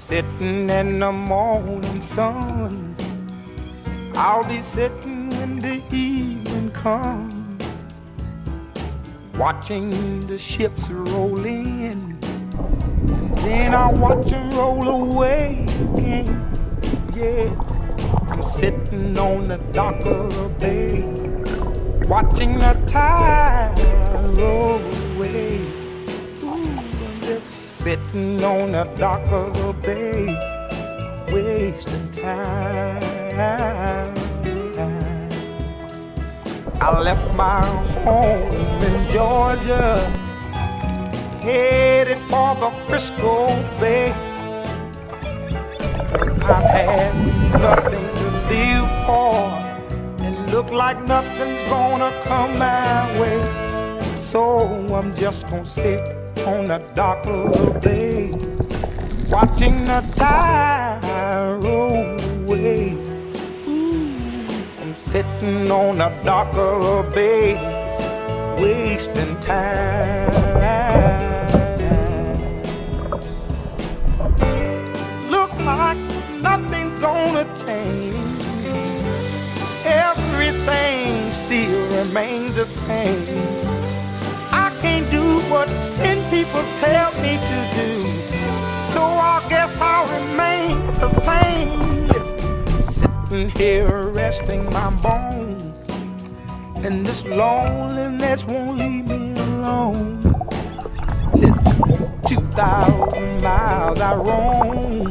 Sitting in the morning sun, I'll be sitting when the evening comes, watching the ships roll in, and then I'll watch them roll away again. Yeah, I'm sitting on the dock of the bay, watching the tide roll away. Ooh, I'm just sitting on the dock of the bay, wasting time. I left my home in Georgia, headed for the Frisco Bay. I've had nothing to live for, and look like nothing's gonna come my way. So I'm just gonna sit on the dock of the bay, watching the tide roll away. I'm sitting on the dock of the bay, wasting time. Look like nothing's gonna change. Everything still remains the same. I can't do what 10 people tell me to do, so I guess I'll remain the same. Listen, sitting here resting my bones, and this loneliness won't leave me alone. Listen, 2,000 miles I roam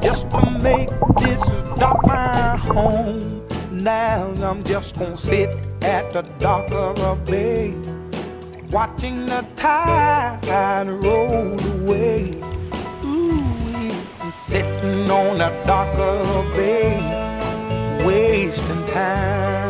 just to make this dock my home. Now I'm just gonna sit at the dock of the bay, watching the tide roll away. Ooh, I'm sitting on the dock of the bay, wasting time.